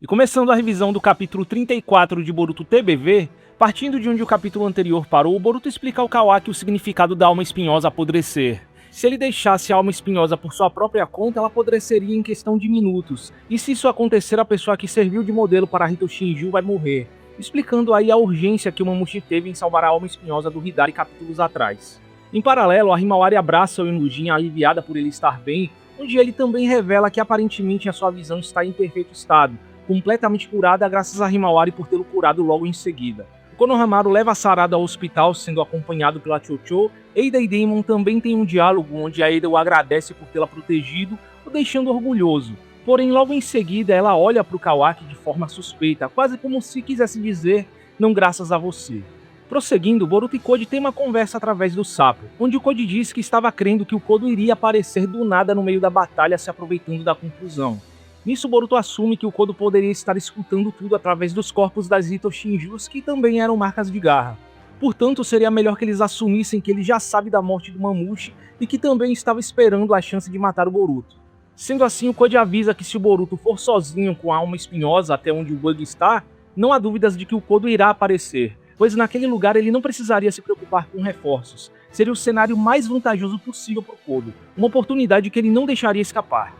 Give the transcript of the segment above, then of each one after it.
E começando a revisão do capítulo 34 de Boruto TBV, partindo de onde o capítulo anterior parou, o Boruto explica ao Kawaki o significado da alma espinhosa apodrecer. Se ele deixasse a alma espinhosa por sua própria conta, ela apodreceria em questão de minutos, e se isso acontecer, a pessoa que serviu de modelo para Hito Shinju vai morrer, explicando aí a urgência que o Mamushi teve em salvar a alma espinhosa do Hidari capítulos atrás. Em paralelo, a Himawari abraça o Inujin aliviada por ele estar bem, onde ele também revela que aparentemente a sua visão está em perfeito estado, completamente curada graças a Himawari por tê-lo curado logo em seguida. O Konohamaru leva a Sarada ao hospital sendo acompanhado pela Chocho. Eida e Daemon também têm um diálogo onde a Eida o agradece por tê-la protegido, o deixando orgulhoso. Porém, logo em seguida, ela olha para o Kawaki de forma suspeita, quase como se quisesse dizer, não graças a você. Prosseguindo, Boruto e Code têm uma conversa através do sapo, onde o Code diz que estava crendo que o Kodo iria aparecer do nada no meio da batalha se aproveitando da confusão. Nisso, Boruto assume que o Kodo poderia estar escutando tudo através dos corpos das Hito Shinjus, que também eram marcas de garra. Portanto, seria melhor que eles assumissem que ele já sabe da morte do Mamushi e que também estava esperando a chance de matar o Boruto. Sendo assim, o Code avisa que se o Boruto for sozinho com a alma espinhosa até onde o Bug está, não há dúvidas de que o Kodo irá aparecer, pois naquele lugar ele não precisaria se preocupar com reforços. Seria o cenário mais vantajoso possível para o Kodo, uma oportunidade que ele não deixaria escapar.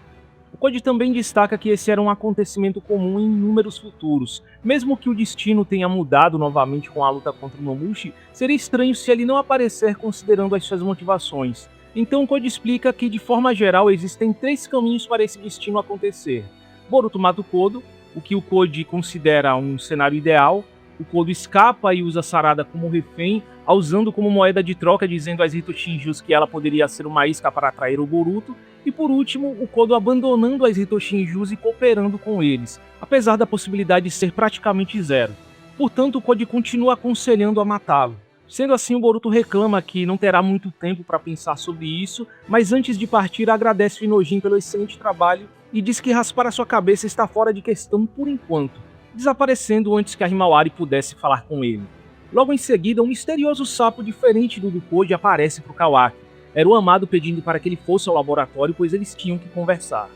O Code também destaca que esse era um acontecimento comum em inúmeros futuros. Mesmo que o destino tenha mudado novamente com a luta contra o Mamushi, seria estranho se ele não aparecer considerando as suas motivações. Então o Code explica que, de forma geral, existem 3 caminhos para esse destino acontecer. Boruto mata o Kodo, o que o Code considera um cenário ideal. O Kodo escapa e usa Sarada como refém, a usando como moeda de troca, dizendo às Hito Shinjus que ela poderia ser uma isca para atrair o Boruto. E por último, o Kodo abandonando as Hito Shinjus e cooperando com eles, apesar da possibilidade de ser praticamente zero. Portanto, o Code continua aconselhando a matá-lo. Sendo assim, o Boruto reclama que não terá muito tempo para pensar sobre isso, mas antes de partir agradece o Inojin pelo excelente trabalho e diz que raspar a sua cabeça está fora de questão por enquanto, desaparecendo antes que a Himawari pudesse falar com ele. Logo em seguida, um misterioso sapo diferente do Code aparece para o Kawaki. Era o Amado pedindo para que ele fosse ao laboratório, pois eles tinham que conversar.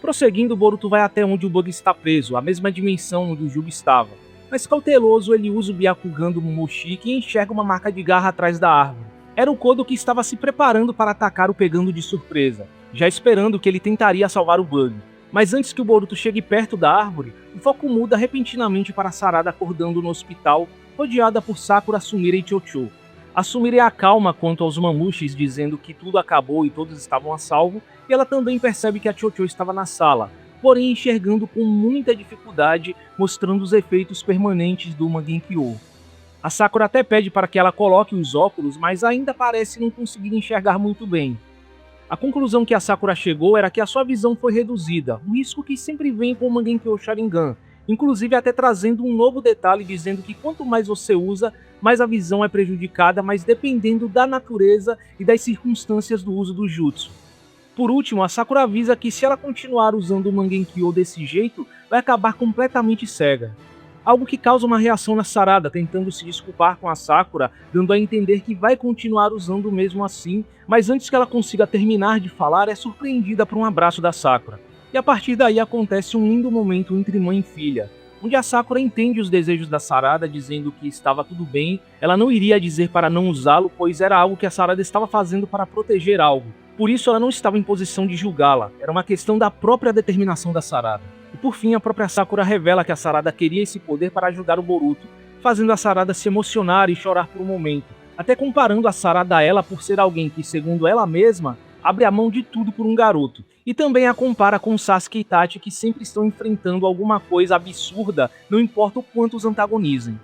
Prosseguindo, Boruto vai até onde o Bug está preso, a mesma dimensão onde o Juba estava. Mas cauteloso, ele usa o Byakugan do Momoshiki e enxerga uma marca de garra atrás da árvore. Era o Kodo que estava se preparando para atacar o pegando de surpresa, já esperando que ele tentaria salvar o Bug. Mas antes que o Boruto chegue perto da árvore, o foco muda repentinamente para Sarada acordando no hospital, rodeada por Sakura, Sumire e Chocho. A Sumire acalma quanto aos Mamushis, dizendo que tudo acabou e todos estavam a salvo, e ela também percebe que a Chocho estava na sala, porém enxergando com muita dificuldade, mostrando os efeitos permanentes do Mangekyou. A Sakura até pede para que ela coloque os óculos, mas ainda parece não conseguir enxergar muito bem. A conclusão que a Sakura chegou era que a sua visão foi reduzida, um risco que sempre vem com o Mangekyou Sharingan, inclusive até trazendo um novo detalhe dizendo que quanto mais você usa, mais a visão é prejudicada, mas dependendo da natureza e das circunstâncias do uso do jutsu. Por último, a Sakura avisa que se ela continuar usando o Mangekyou desse jeito, vai acabar completamente cega. Algo que causa uma reação na Sarada, tentando se desculpar com a Sakura, dando a entender que vai continuar usando mesmo assim, mas antes que ela consiga terminar de falar, é surpreendida por um abraço da Sakura. E a partir daí acontece um lindo momento entre mãe e filha, onde a Sakura entende os desejos da Sarada, dizendo que estava tudo bem, ela não iria dizer para não usá-lo, pois era algo que a Sarada estava fazendo para proteger algo. Por isso ela não estava em posição de julgá-la, era uma questão da própria determinação da Sarada. E por fim, a própria Sakura revela que a Sarada queria esse poder para ajudar o Boruto, fazendo a Sarada se emocionar e chorar por um momento, até comparando a Sarada a ela por ser alguém que, segundo ela mesma, abre a mão de tudo por um garoto, e também a compara com Sasuke e Itachi, que sempre estão enfrentando alguma coisa absurda, não importa o quanto os antagonizem.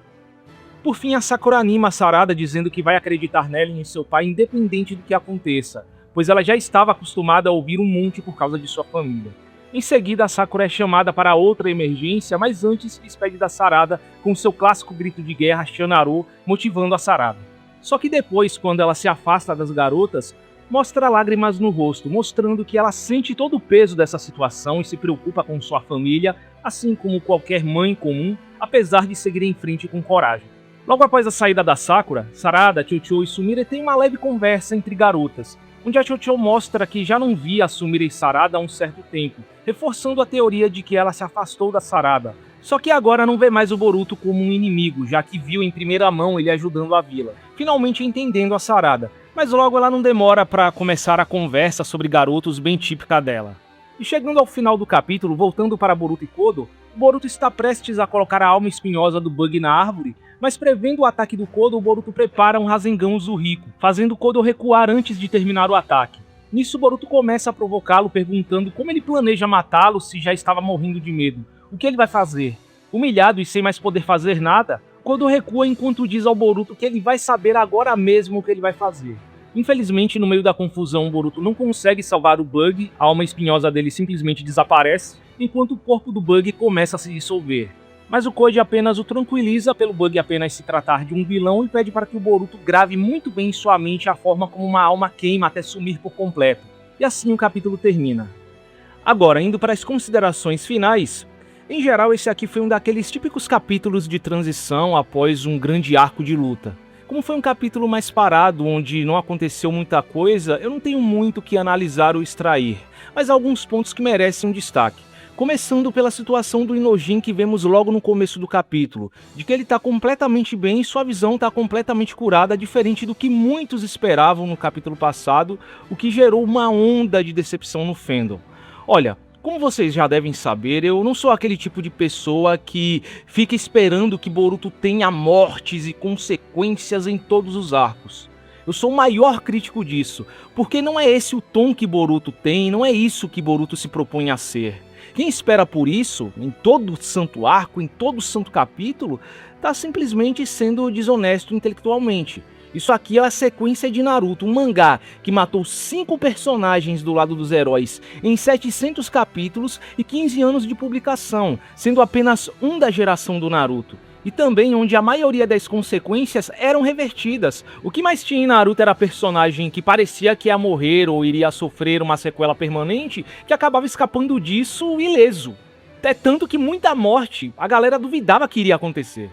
Por fim, a Sakura anima a Sarada dizendo que vai acreditar nela e em seu pai independente do que aconteça, pois ela já estava acostumada a ouvir um monte por causa de sua família. Em seguida, a Sakura é chamada para outra emergência, mas antes se despede da Sarada com seu clássico grito de guerra Shanaro, motivando a Sarada. Só que depois, quando ela se afasta das garotas, mostra lágrimas no rosto, mostrando que ela sente todo o peso dessa situação e se preocupa com sua família, assim como qualquer mãe comum, apesar de seguir em frente com coragem. Logo após a saída da Sakura, Sarada, Chocho e Sumire têm uma leve conversa entre garotas, onde a Chocho mostra que já não via a Sumire Sarada há um certo tempo, reforçando a teoria de que ela se afastou da Sarada. Só que agora não vê mais o Boruto como um inimigo, já que viu em primeira mão ele ajudando a vila, finalmente entendendo a Sarada. Mas logo ela não demora para começar a conversa sobre garotos bem típica dela. E chegando ao final do capítulo, voltando para Boruto e Kodo, o Boruto está prestes a colocar a alma espinhosa do Bug na árvore, mas prevendo o ataque do Kodo, o Boruto prepara um Rasengan Uzurico, fazendo o Kodo recuar antes de terminar o ataque. Nisso, o Boruto começa a provocá-lo, perguntando como ele planeja matá-lo se já estava morrendo de medo. O que ele vai fazer? Humilhado e sem mais poder fazer nada, Kodo recua enquanto diz ao Boruto que ele vai saber agora mesmo o que ele vai fazer. Infelizmente, no meio da confusão, o Boruto não consegue salvar o Bug, a alma espinhosa dele simplesmente desaparece, enquanto o corpo do Bug começa a se dissolver. Mas o Koji apenas o tranquiliza pelo Bug apenas se tratar de um vilão e pede para que o Boruto grave muito bem em sua mente a forma como uma alma queima até sumir por completo. E assim o capítulo termina. Agora, indo para as considerações finais, em geral esse aqui foi um daqueles típicos capítulos de transição após um grande arco de luta. Como foi um capítulo mais parado, onde não aconteceu muita coisa, eu não tenho muito o que analisar ou extrair, mas há alguns pontos que merecem um destaque. Começando pela situação do Inojin que vemos logo no começo do capítulo, de que ele está completamente bem e sua visão está completamente curada, diferente do que muitos esperavam no capítulo passado, o que gerou uma onda de decepção no fandom. Olha, como vocês já devem saber, eu não sou aquele tipo de pessoa que fica esperando que Boruto tenha mortes e consequências em todos os arcos. Eu sou o maior crítico disso, porque não é esse o tom que Boruto tem, não é isso que Boruto se propõe a ser. Quem espera por isso, em todo santo arco, em todo santo capítulo, tá simplesmente sendo desonesto intelectualmente. Isso aqui é a sequência de Naruto, um mangá que matou 5 personagens do lado dos heróis em 700 capítulos e 15 anos de publicação, sendo apenas um da geração do Naruto. E também onde a maioria das consequências eram revertidas. O que mais tinha em Naruto era personagem que parecia que ia morrer ou iria sofrer uma sequela permanente, que acabava escapando disso ileso. É tanto que muita morte a galera duvidava que iria acontecer.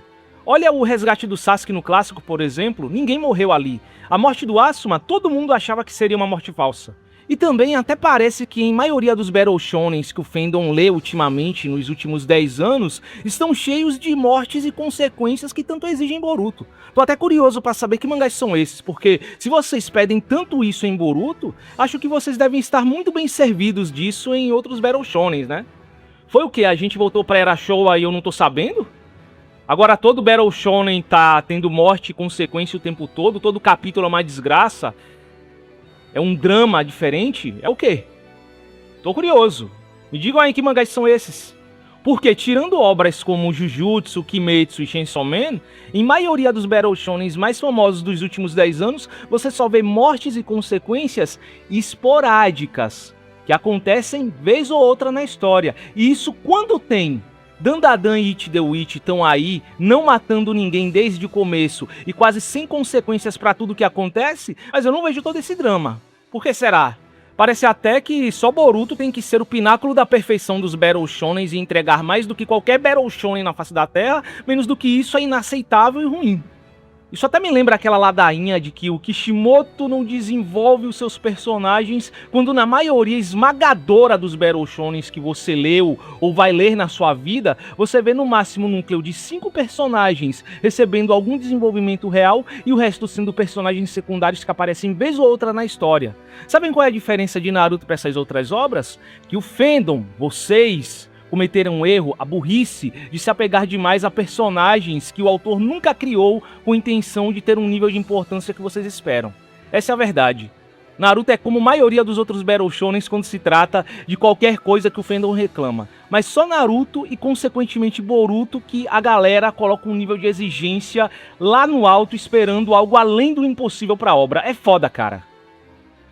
Olha o resgate do Sasuke no clássico, por exemplo, ninguém morreu ali. A morte do Asuma, todo mundo achava que seria uma morte falsa. E também até parece que em maioria dos Battle Shonens que o fandom lê ultimamente, nos últimos 10 anos, estão cheios de mortes e consequências que tanto exigem Boruto. Tô até curioso pra saber que mangás são esses, porque se vocês pedem tanto isso em Boruto, acho que vocês devem estar muito bem servidos disso em outros Battle Shonens, né? Foi o que? A gente voltou pra Era Showa e eu não tô sabendo? Agora todo Battle Shonen tá tendo morte e consequência o tempo todo capítulo é uma desgraça, é um drama diferente, é o quê? Tô curioso. Me digam aí que mangás são esses. Porque tirando obras como Jujutsu, Kimetsu e Chainsaw Man, em maioria dos Battle Shonens mais famosos dos últimos 10 anos, você só vê mortes e consequências esporádicas, que acontecem vez ou outra na história. E isso quando tem Dandadan e It the Witch estão aí, não matando ninguém desde o começo e quase sem consequências pra tudo que acontece, mas eu não vejo todo esse drama. Por que será? Parece até que só Boruto tem que ser o pináculo da perfeição dos Battle Shonens e entregar mais do que qualquer Battle Shonen na face da Terra, menos do que isso é inaceitável e ruim. Isso até me lembra aquela ladainha de que o Kishimoto não desenvolve os seus personagens quando na maioria esmagadora dos Battle Shonens que você leu ou vai ler na sua vida, você vê no máximo um núcleo de 5 personagens recebendo algum desenvolvimento real e o resto sendo personagens secundários que aparecem vez ou outra na história. Sabem qual é a diferença de Naruto para essas outras obras? Que o fandom, vocês, cometeram um erro, a burrice, de se apegar demais a personagens que o autor nunca criou com a intenção de ter um nível de importância que vocês esperam. Essa é a verdade. Naruto é como a maioria dos outros Battle Shonens quando se trata de qualquer coisa que o fandom reclama. Mas só Naruto e consequentemente Boruto que a galera coloca um nível de exigência lá no alto esperando algo além do impossível pra obra. É foda, cara.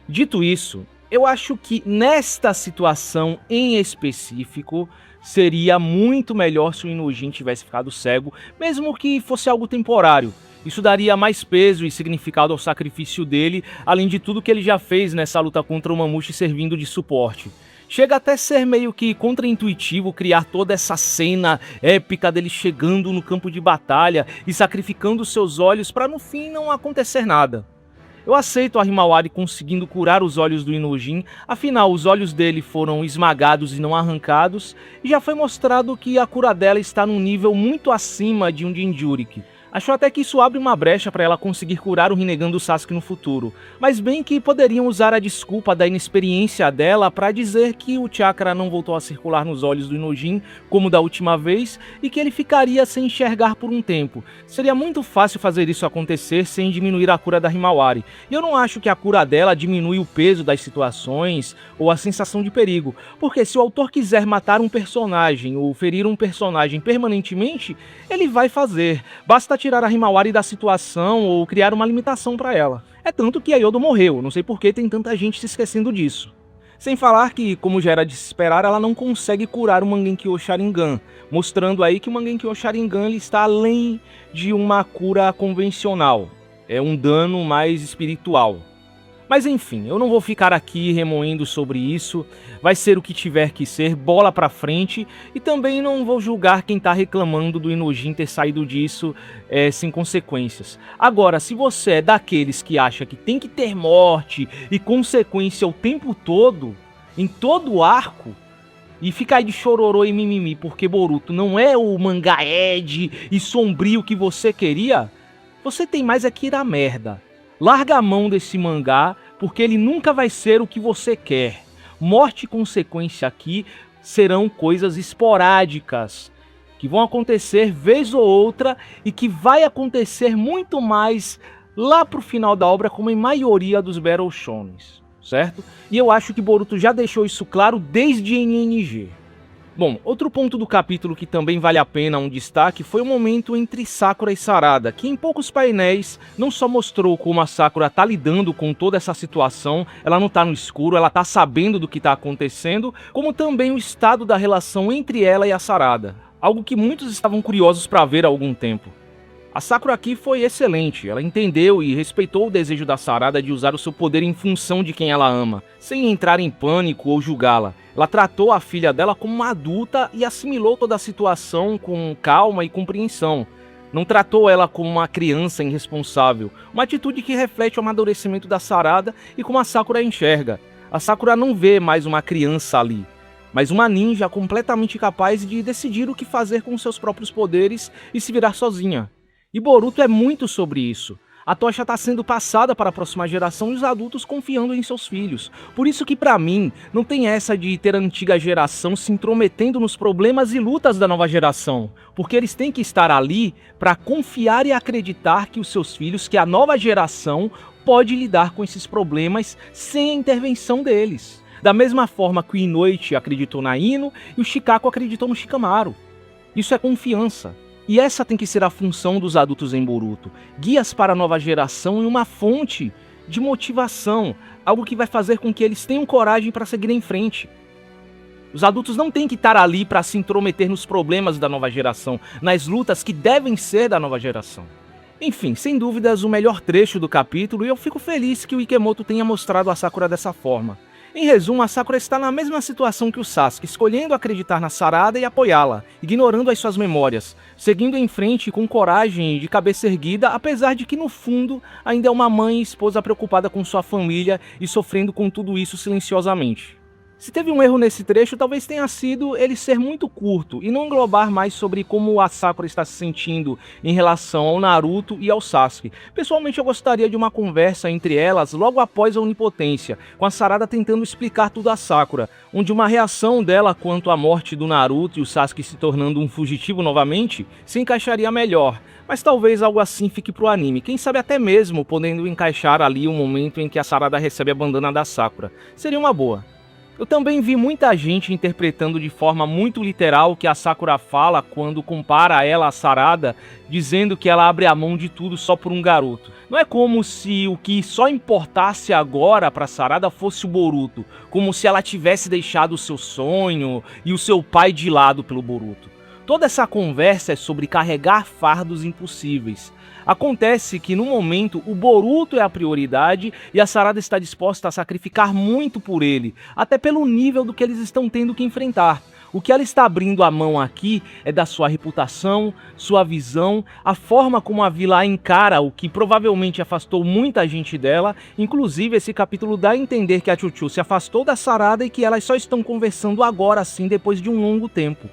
Dito isso, eu acho que nesta situação em específico seria muito melhor se o Inojin tivesse ficado cego, mesmo que fosse algo temporário. Isso daria mais peso e significado ao sacrifício dele, além de tudo que ele já fez nessa luta contra o Mamute servindo de suporte. Chega até ser meio que contraintuitivo criar toda essa cena épica dele chegando no campo de batalha e sacrificando seus olhos para no fim não acontecer nada. Eu aceito a Himawari conseguindo curar os olhos do Inojin, afinal os olhos dele foram esmagados e não arrancados, e já foi mostrado que a cura dela está num nível muito acima de um Jinchuriki. Acho até que isso abre uma brecha para ela conseguir curar o Rinnegan do Sasuke no futuro, mas bem que poderiam usar a desculpa da inexperiência dela para dizer que o chakra não voltou a circular nos olhos do Inojin como da última vez e que ele ficaria sem enxergar por um tempo. Seria muito fácil fazer isso acontecer sem diminuir a cura da Himawari, e eu não acho que a cura dela diminui o peso das situações ou a sensação de perigo, porque se o autor quiser matar um personagem ou ferir um personagem permanentemente, ele vai fazer, basta tirar a Himawari da situação ou criar uma limitação para ela. É tanto que a Yodo morreu, não sei por que tem tanta gente se esquecendo disso. Sem falar que, como já era de se esperar, ela não consegue curar o Mangekyou Sharingan, mostrando aí que o Mangekyou Sharingan ele está além de uma cura convencional, é um dano mais espiritual. Mas enfim, eu não vou ficar aqui remoendo sobre isso, vai ser o que tiver que ser, bola pra frente, e também não vou julgar quem tá reclamando do Inojin ter saído disso sem consequências. Agora, se você é daqueles que acha que tem que ter morte e consequência o tempo todo, em todo o arco, e fica aí de chororô e mimimi porque Boruto não é o mangá Ed e sombrio que você queria, você tem mais é que ir à merda. Larga a mão desse mangá, porque ele nunca vai ser o que você quer. Morte e consequência aqui serão coisas esporádicas, que vão acontecer vez ou outra e que vai acontecer muito mais lá pro final da obra, como em maioria dos Battle Shonens, certo? E eu acho que Boruto já deixou isso claro desde NNG. Bom, outro ponto do capítulo que também vale a pena um destaque foi o momento entre Sakura e Sarada, que em poucos painéis não só mostrou como a Sakura tá lidando com toda essa situação, ela não tá no escuro, ela tá sabendo do que tá acontecendo, como também o estado da relação entre ela e a Sarada, algo que muitos estavam curiosos para ver há algum tempo. A Sakura aqui foi excelente, ela entendeu e respeitou o desejo da Sarada de usar o seu poder em função de quem ela ama, sem entrar em pânico ou julgá-la. Ela tratou a filha dela como uma adulta e assimilou toda a situação com calma e compreensão. Não tratou ela como uma criança irresponsável, uma atitude que reflete o amadurecimento da Sarada e como a Sakura enxerga. A Sakura não vê mais uma criança ali, mas uma ninja completamente capaz de decidir o que fazer com seus próprios poderes e se virar sozinha. E Boruto é muito sobre isso. A tocha está sendo passada para a próxima geração e os adultos confiando em seus filhos. Por isso que pra mim, não tem essa de ter a antiga geração se intrometendo nos problemas e lutas da nova geração. Porque eles têm que estar ali para confiar e acreditar que os seus filhos, que a nova geração, pode lidar com esses problemas sem a intervenção deles. Da mesma forma que o Inoichi acreditou na Ino e o Shikako acreditou no Shikamaru. Isso é confiança. E essa tem que ser a função dos adultos em Boruto, guias para a nova geração e uma fonte de motivação, algo que vai fazer com que eles tenham coragem para seguir em frente. Os adultos não têm que estar ali para se intrometer nos problemas da nova geração, nas lutas que devem ser da nova geração. Enfim, sem dúvidas o melhor trecho do capítulo, e eu fico feliz que o Ikemoto tenha mostrado a Sakura dessa forma. Em resumo, a Sakura está na mesma situação que o Sasuke, escolhendo acreditar na Sarada e apoiá-la, ignorando as suas memórias, seguindo em frente com coragem e de cabeça erguida, apesar de que no fundo ainda é uma mãe e esposa preocupada com sua família e sofrendo com tudo isso silenciosamente. Se teve um erro nesse trecho, talvez tenha sido ele ser muito curto e não englobar mais sobre como a Sakura está se sentindo em relação ao Naruto e ao Sasuke. Pessoalmente eu gostaria de uma conversa entre elas logo após a onipotência, com a Sarada tentando explicar tudo a Sakura, onde uma reação dela quanto à morte do Naruto e o Sasuke se tornando um fugitivo novamente se encaixaria melhor. Mas talvez algo assim fique pro anime, quem sabe até mesmo podendo encaixar ali o momento em que a Sarada recebe a bandana da Sakura. Seria uma boa. Eu também vi muita gente interpretando de forma muito literal o que a Sakura fala quando compara ela a Sarada, dizendo que ela abre a mão de tudo só por um garoto. Não é como se o que só importasse agora para Sarada fosse o Boruto, como se ela tivesse deixado o seu sonho e o seu pai de lado pelo Boruto. Toda essa conversa é sobre carregar fardos impossíveis. Acontece que no momento o Boruto é a prioridade e a Sarada está disposta a sacrificar muito por ele, até pelo nível do que eles estão tendo que enfrentar. O que ela está abrindo a mão aqui é da sua reputação, sua visão, a forma como a vila a encara, o que provavelmente afastou muita gente dela. Inclusive, esse capítulo dá a entender que a Chuchu se afastou da Sarada e que elas só estão conversando agora assim, depois de um longo tempo.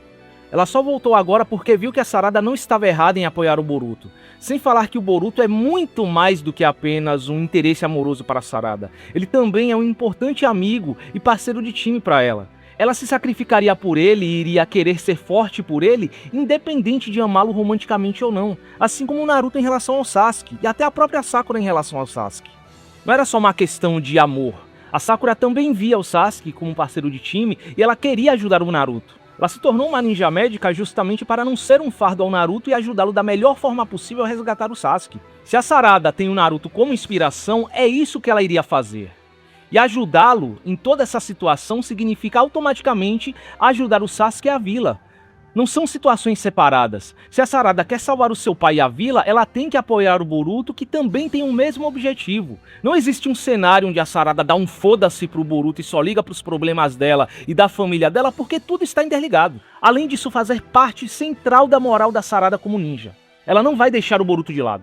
Ela só voltou agora porque viu que a Sarada não estava errada em apoiar o Boruto. Sem falar que o Boruto é muito mais do que apenas um interesse amoroso para a Sarada. Ele também é um importante amigo e parceiro de time para ela. Ela se sacrificaria por ele e iria querer ser forte por ele, independente de amá-lo romanticamente ou não. Assim como o Naruto em relação ao Sasuke, e até a própria Sakura em relação ao Sasuke. Não era só uma questão de amor. A Sakura também via o Sasuke como um parceiro de time e ela queria ajudar o Naruto. Ela se tornou uma ninja médica justamente para não ser um fardo ao Naruto e ajudá-lo da melhor forma possível a resgatar o Sasuke. Se a Sarada tem o Naruto como inspiração, é isso que ela iria fazer. E ajudá-lo em toda essa situação significa automaticamente ajudar o Sasuke e a vila. Não são situações separadas. Se a Sarada quer salvar o seu pai e a vila, ela tem que apoiar o Boruto, que também tem o mesmo objetivo. Não existe um cenário onde a Sarada dá um foda-se pro Boruto e só liga pros problemas dela e da família dela, porque tudo está interligado. Além disso, fazer parte central da moral da Sarada como ninja. Ela não vai deixar o Boruto de lado.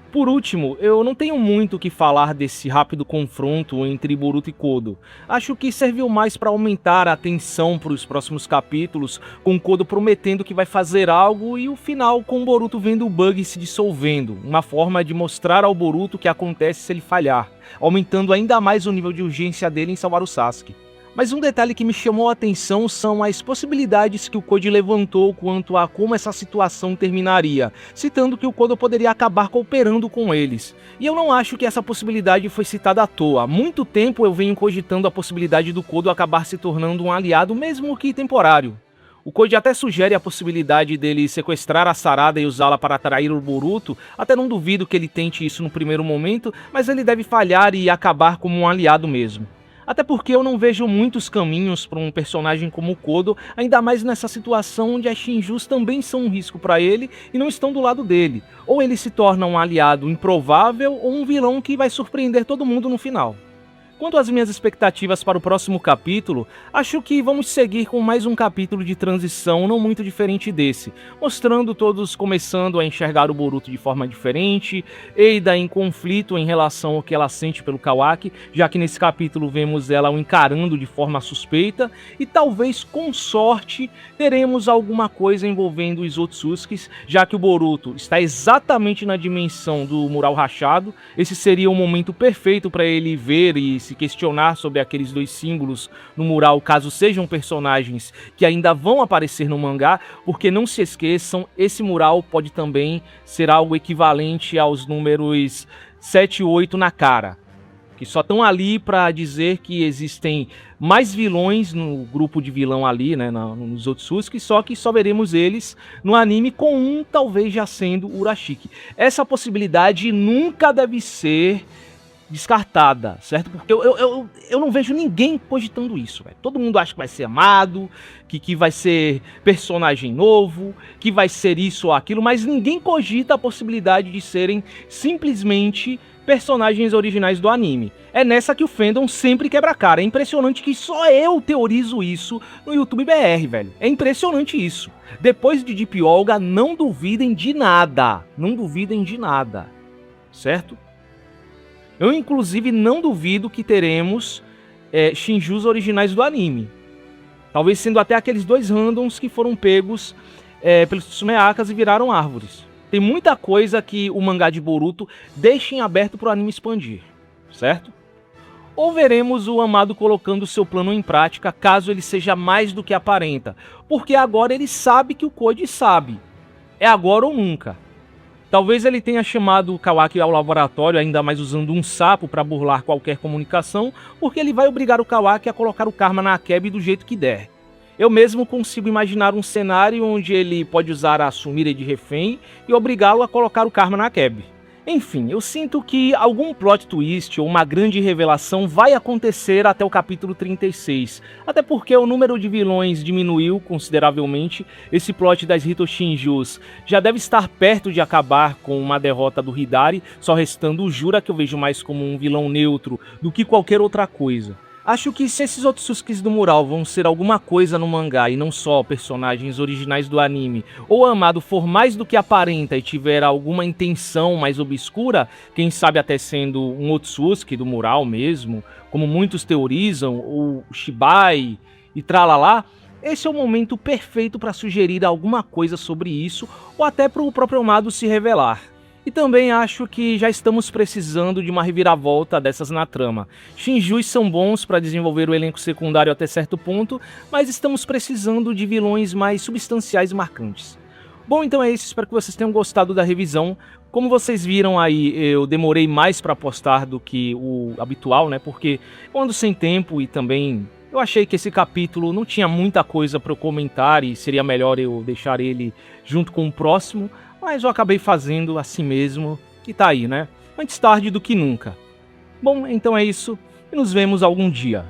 Por último, eu não tenho muito o que falar desse rápido confronto entre Boruto e Kodo. Acho que serviu mais para aumentar a tensão para os próximos capítulos, com Kodo prometendo que vai fazer algo e o final com Boruto vendo o bug se dissolvendo, uma forma de mostrar ao Boruto o que acontece se ele falhar, aumentando ainda mais o nível de urgência dele em salvar o Sasuke. Mas um detalhe que me chamou a atenção são as possibilidades que o Koji levantou quanto a como essa situação terminaria, citando que o Kodo poderia acabar cooperando com eles. E eu não acho que essa possibilidade foi citada à toa. Há muito tempo eu venho cogitando a possibilidade do Kodo acabar se tornando um aliado, mesmo que temporário. O Koji até sugere a possibilidade dele sequestrar a Sarada e usá-la para atrair o Boruto, até não duvido que ele tente isso no primeiro momento, mas ele deve falhar e acabar como um aliado mesmo. Até porque eu não vejo muitos caminhos para um personagem como o Kodo, ainda mais nessa situação onde as Shinjus também são um risco para ele e não estão do lado dele. Ou ele se torna um aliado improvável ou um vilão que vai surpreender todo mundo no final. Quanto às minhas expectativas para o próximo capítulo, acho que vamos seguir com mais um capítulo de transição não muito diferente desse, mostrando todos começando a enxergar o Boruto de forma diferente, Eida em conflito em relação ao que ela sente pelo Kawaki, já que nesse capítulo vemos ela o encarando de forma suspeita, e talvez com sorte teremos alguma coisa envolvendo os Otsutskis, já que o Boruto está exatamente na dimensão do mural rachado. Esse seria o momento perfeito para ele ver e se questionar sobre aqueles dois símbolos no mural, caso sejam personagens que ainda vão aparecer no mangá, porque não se esqueçam, esse mural pode também ser algo equivalente aos números 7 e 8 na cara, que só estão ali para dizer que existem mais vilões no grupo de vilão ali, né, nos Otsutsuki, só que só veremos eles no anime, com um talvez já sendo Urashiki. Essa possibilidade nunca deve ser descartada, certo? Porque eu não vejo ninguém cogitando isso, véio. Todo mundo acha que vai ser amado, que vai ser personagem novo, que vai ser isso ou aquilo, mas ninguém cogita a possibilidade de serem simplesmente personagens originais do anime. É nessa que o fandom sempre quebra a cara. É impressionante que só eu teorizo isso no YouTube BR, velho. É impressionante isso. Depois de Deep Olga, não duvidem de nada. Não duvidem de nada, certo? Eu, inclusive, não duvido que teremos Shinjus originais do anime. Talvez sendo até aqueles dois randoms que foram pegos pelos Tsumeakas e viraram árvores. Tem muita coisa que o mangá de Boruto deixa em aberto para o anime expandir, certo? Ou veremos o Amado colocando seu plano em prática, caso ele seja mais do que aparenta. Porque agora ele sabe que o Koji sabe. É agora ou nunca. Talvez ele tenha chamado o Kawaki ao laboratório, ainda mais usando um sapo para burlar qualquer comunicação, porque ele vai obrigar o Kawaki a colocar o karma na Akebi do jeito que der. Eu mesmo consigo imaginar um cenário onde ele pode usar a Sumire de refém e obrigá-lo a colocar o karma na Akebi. Enfim, eu sinto que algum plot twist ou uma grande revelação vai acontecer até o capítulo 36. Até porque o número de vilões diminuiu consideravelmente, esse plot das Hitoshinjus já deve estar perto de acabar com uma derrota do Hidari, só restando o Jura, que eu vejo mais como um vilão neutro do que qualquer outra coisa. Acho que se esses Otsutsuki do mural vão ser alguma coisa no mangá e não só personagens originais do anime, ou o Amado for mais do que aparenta e tiver alguma intenção mais obscura, quem sabe até sendo um Otsutsuki do mural mesmo, como muitos teorizam, ou Shibai e tralalá, esse é o momento perfeito para sugerir alguma coisa sobre isso, ou até para o próprio Amado se revelar. E também acho que já estamos precisando de uma reviravolta dessas na trama. Shinjus são bons para desenvolver o elenco secundário até certo ponto, mas estamos precisando de vilões mais substanciais e marcantes. Bom, então é isso, espero que vocês tenham gostado da revisão. Como vocês viram aí, eu demorei mais para postar do que o habitual, né? Porque eu ando sem tempo e também eu achei que esse capítulo não tinha muita coisa para eu comentar e seria melhor eu deixar ele junto com o próximo. Mas eu acabei fazendo assim mesmo, e tá aí, né? Antes tarde do que nunca. Bom, então é isso, e nos vemos algum dia.